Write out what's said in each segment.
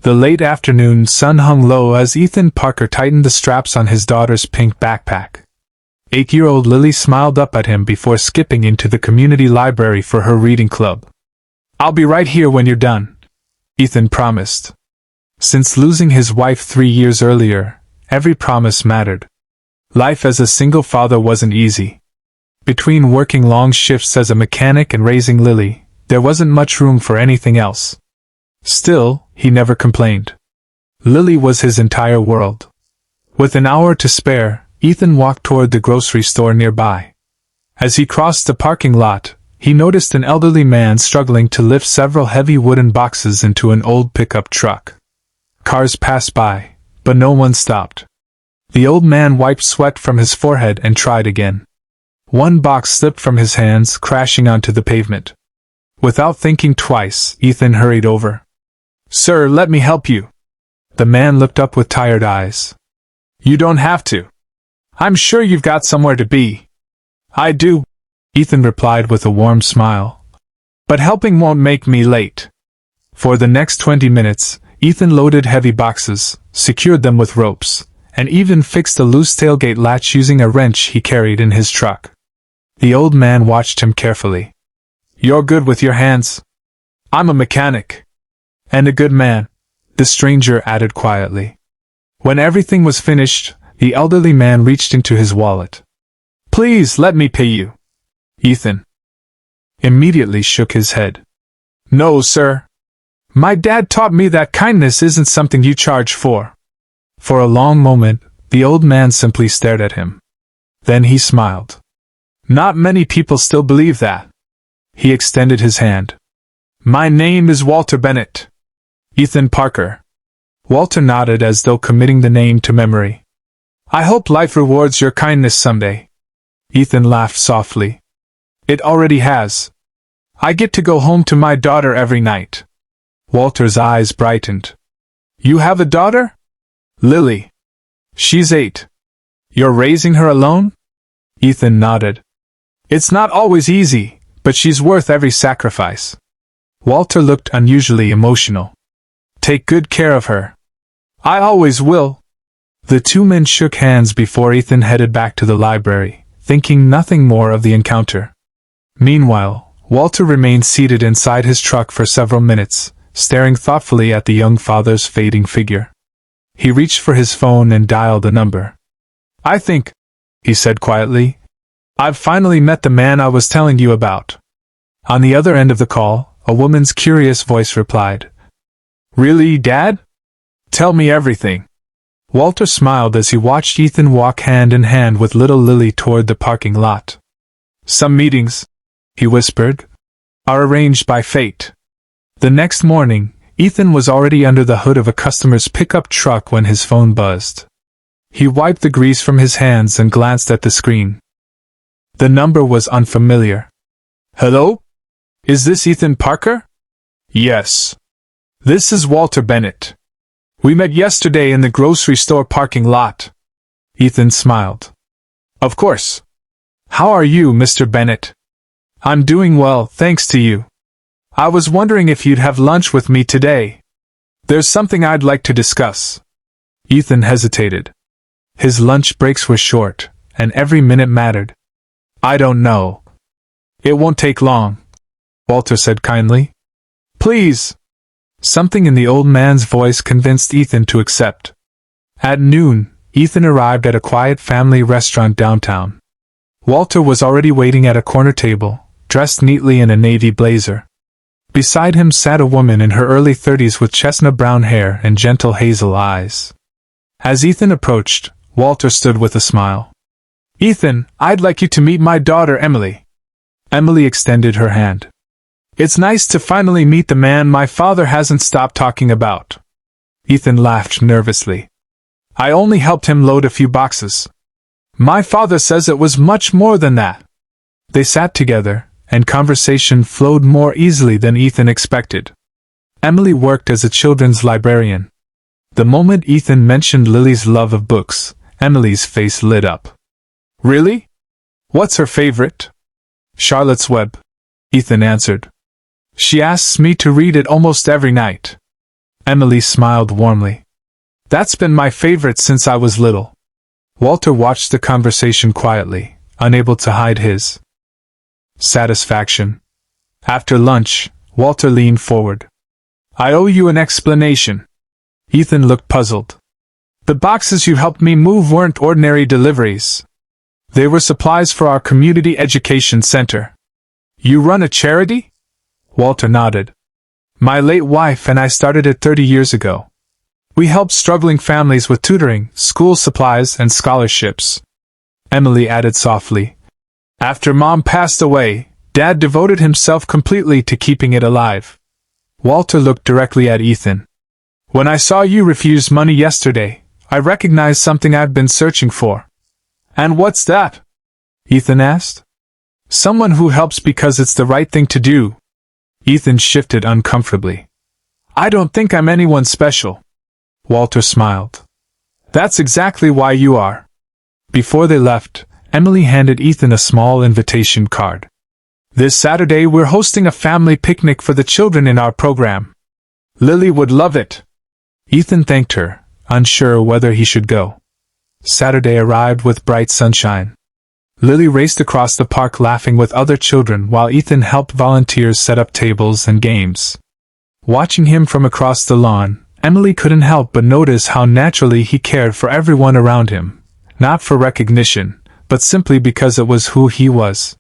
The late afternoon sun hung low as Ethan Parker tightened the straps on his daughter's pink backpack. 8-year-old Lily smiled up at him before skipping into the community library for her reading club. "I'll be right here when you're done," Ethan promised. Since losing his wife 3 years earlier, every promise mattered. Life as a single father wasn't easy. Between working long shifts as a mechanic and raising Lily, there wasn't much room for anything else. Still, he never complained. Lily was his entire world. With an hour to spare, Ethan walked toward the grocery store nearby. As he crossed the parking lot, he noticed an elderly man struggling to lift several heavy wooden boxes into an old pickup truck. Cars passed by, but no one stopped. The old man wiped sweat from his forehead and tried again. One box slipped from his hands, crashing onto the pavement. Without thinking twice, Ethan hurried over. "Sir, let me help you." The man looked up with tired eyes. "You don't have to. I'm sure you've got somewhere to be." "I do," Ethan replied with a warm smile. "But helping won't make me late." For the next 20 minutes, Ethan loaded heavy boxes, secured them with ropes, and even fixed a loose tailgate latch using a wrench he carried in his truck. The old man watched him carefully. "You're good with your hands." "I'm a mechanic." "And a good man," the stranger added quietly. When everything was finished, the elderly man reached into his wallet. "Please let me pay you." Ethan immediately shook his head. "No, sir. My dad taught me that kindness isn't something you charge for." For a long moment, the old man simply stared at him. Then he smiled. "Not many people still believe that." He extended his hand. "My name is Walter Bennett." "Ethan Parker." Walter nodded as though committing the name to memory. "I hope life rewards your kindness someday." Ethan laughed softly. "It already has. I get to go home to my daughter every night." Walter's eyes brightened. "You have a daughter?" "Lily. She's 8. You're raising her alone?" Ethan nodded. "It's not always easy, but she's worth every sacrifice." Walter looked unusually emotional. "Take good care of her." "I always will." The two men shook hands before Ethan headed back to the library, thinking nothing more of the encounter. Meanwhile, Walter remained seated inside his truck for several minutes, staring thoughtfully at the young father's fading figure. He reached for his phone and dialed a number. "I think," he said quietly, "I've finally met the man I was telling you about." On the other end of the call, a woman's curious voice replied. "Really, Dad? Tell me everything." Walter smiled as he watched Ethan walk hand in hand with little Lily toward the parking lot. "Some meetings," he whispered, "are arranged by fate." The next morning, Ethan was already under the hood of a customer's pickup truck when his phone buzzed. He wiped the grease from his hands and glanced at the screen. The number was unfamiliar. "Hello? Is this Ethan Parker?" "Yes. This is Walter Bennett. We met yesterday in the grocery store parking lot." Ethan smiled. "Of course. How are you, Mr. Bennett?" "I'm doing well, thanks to you. I was wondering if you'd have lunch with me today. There's something I'd like to discuss." Ethan hesitated. His lunch breaks were short, and every minute mattered. "I don't know. It won't take long," Walter said kindly. "Please." Something in the old man's voice convinced Ethan to accept. At noon, Ethan arrived at a quiet family restaurant downtown. Walter was already waiting at a corner table, dressed neatly in a navy blazer. Beside him sat a woman in her early 30s with chestnut-brown hair and gentle hazel eyes. As Ethan approached, Walter stood with a smile. "Ethan, I'd like you to meet my daughter Emily." Emily extended her hand. "It's nice to finally meet the man my father hasn't stopped talking about." Ethan laughed nervously. "I only helped him load a few boxes. My father says it was much more than that." They sat together, and conversation flowed more easily than Ethan expected. Emily worked as a children's librarian. The moment Ethan mentioned Lily's love of books, Emily's face lit up. "Really? What's her favorite?" "Charlotte's Web," Ethan answered. "She asks me to read it almost every night." Emily smiled warmly. That's been my favorite since I was little. Walter watched the conversation quietly, unable to hide his satisfaction. After lunch, Walter leaned forward. I owe you an explanation. Ethan looked puzzled. The boxes you helped me move weren't ordinary deliveries. They were supplies for our community education center. You run a charity? Walter nodded. My late wife and I started it 30 years ago. We help struggling families with tutoring, school supplies, and scholarships. Emily added softly. After Mom passed away, Dad devoted himself completely to keeping it alive. Walter looked directly at Ethan. When I saw you refuse money yesterday, I recognized something I've been searching for. And what's that? Ethan asked. Someone who helps because it's the right thing to do. Ethan shifted uncomfortably. I don't think I'm anyone special. Walter smiled. That's exactly why you are. Before they left, Emily handed Ethan a small invitation card. This Saturday we're hosting a family picnic for the children in our program. Lily would love it. Ethan thanked her, unsure whether he should go. Saturday arrived with bright sunshine. Lily raced across the park laughing with other children while Ethan helped volunteers set up tables and games. Watching him from across the lawn, Emily couldn't help but notice how naturally he cared for everyone around him, not for recognition, but simply because it was who he was.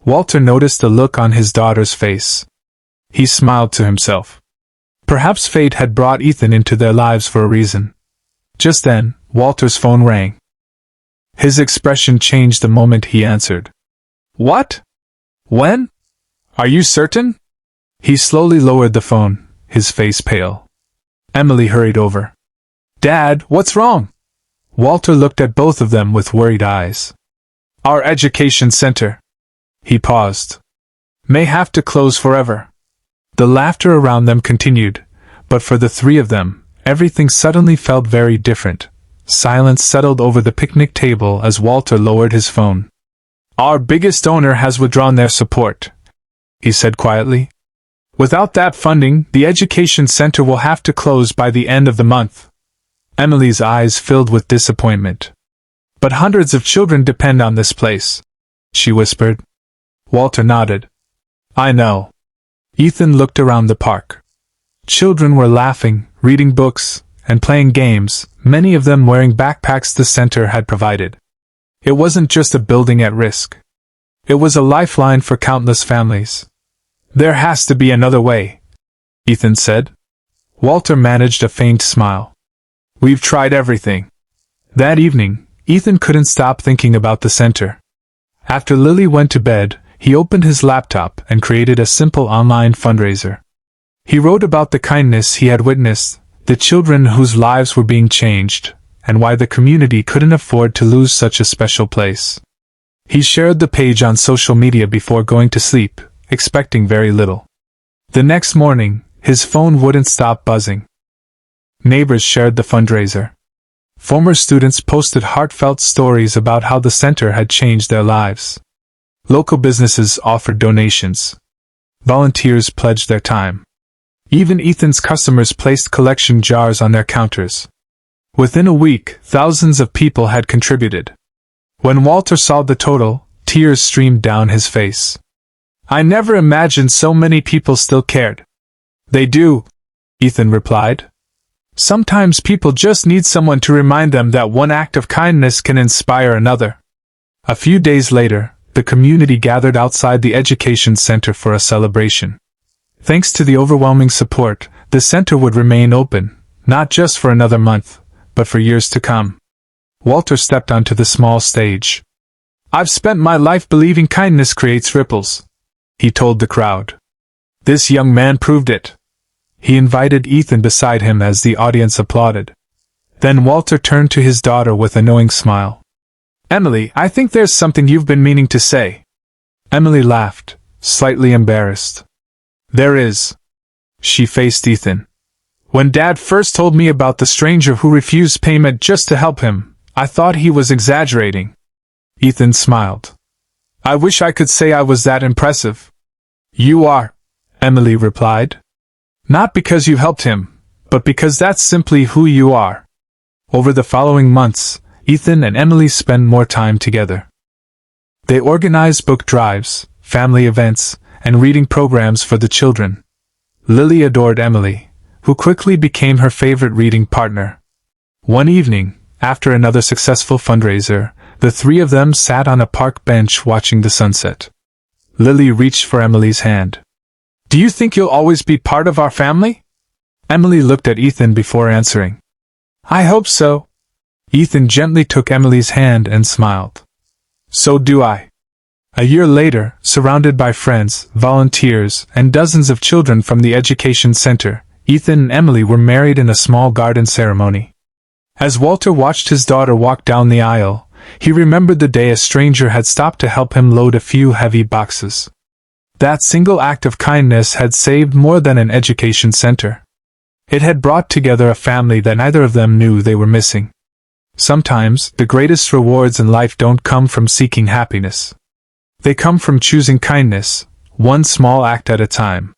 Walter noticed the look on his daughter's face. He smiled to himself. Perhaps fate had brought Ethan into their lives for a reason. Just then, Walter's phone rang. His expression changed the moment he answered. What? When? Are you certain? He slowly lowered the phone, his face pale. Emily hurried over. Dad, what's wrong? Walter looked at both of them with worried eyes. Our education center. He paused. May have to close forever. The laughter around them continued, but for the three of them, everything suddenly felt very different. Silence settled over the picnic table as Walter lowered his phone. Our biggest donor has withdrawn their support, he said quietly. Without that funding, the education center will have to close by the end of the month. Emily's eyes filled with disappointment. But hundreds of children depend on this place, she whispered. Walter nodded. I know. Ethan looked around the park. Children were laughing, reading books, and playing games, many of them wearing backpacks the center had provided. It wasn't just a building at risk. It was a lifeline for countless families. There has to be another way, Ethan said. Walter managed a faint smile. We've tried everything. That evening, Ethan couldn't stop thinking about the center. After Lily went to bed, he opened his laptop and created a simple online fundraiser. He wrote about the kindness he had witnessed, the children whose lives were being changed, and why the community couldn't afford to lose such a special place. He shared the page on social media before going to sleep, expecting very little. The next morning, his phone wouldn't stop buzzing. Neighbors shared the fundraiser. Former students posted heartfelt stories about how the center had changed their lives. Local businesses offered donations. Volunteers pledged their time. Even Ethan's customers placed collection jars on their counters. Within a week, thousands of people had contributed. When Walter saw the total, tears streamed down his face. I never imagined so many people still cared. They do, Ethan replied. Sometimes people just need someone to remind them that one act of kindness can inspire another. A few days later, the community gathered outside the education center for a celebration. Thanks to the overwhelming support, the center would remain open, not just for another month, but for years to come. Walter stepped onto the small stage. I've spent my life believing kindness creates ripples, he told the crowd. This young man proved it. He invited Ethan beside him as the audience applauded. Then Walter turned to his daughter with a knowing smile. Emily, I think there's something you've been meaning to say. Emily laughed, slightly embarrassed. There is. She faced Ethan. When Dad first told me about the stranger who refused payment just to help him, I thought he was exaggerating. Ethan smiled. I wish I could say I was that impressive. You are, Emily replied. Not because you helped him, but because that's simply who you are. Over the following months, Ethan and Emily spent more time together. They organized book drives, family events, and reading programs for the children. Lily adored Emily, who quickly became her favorite reading partner. One evening, after another successful fundraiser, the three of them sat on a park bench watching the sunset. Lily reached for Emily's hand. "Do you think you'll always be part of our family?" Emily looked at Ethan before answering. "I hope so." Ethan gently took Emily's hand and smiled. "So do I." A year later, surrounded by friends, volunteers, and dozens of children from the education center, Ethan and Emily were married in a small garden ceremony. As Walter watched his daughter walk down the aisle, he remembered the day a stranger had stopped to help him load a few heavy boxes. That single act of kindness had saved more than an education center. It had brought together a family that neither of them knew they were missing. Sometimes, the greatest rewards in life don't come from seeking happiness. They come from choosing kindness, one small act at a time.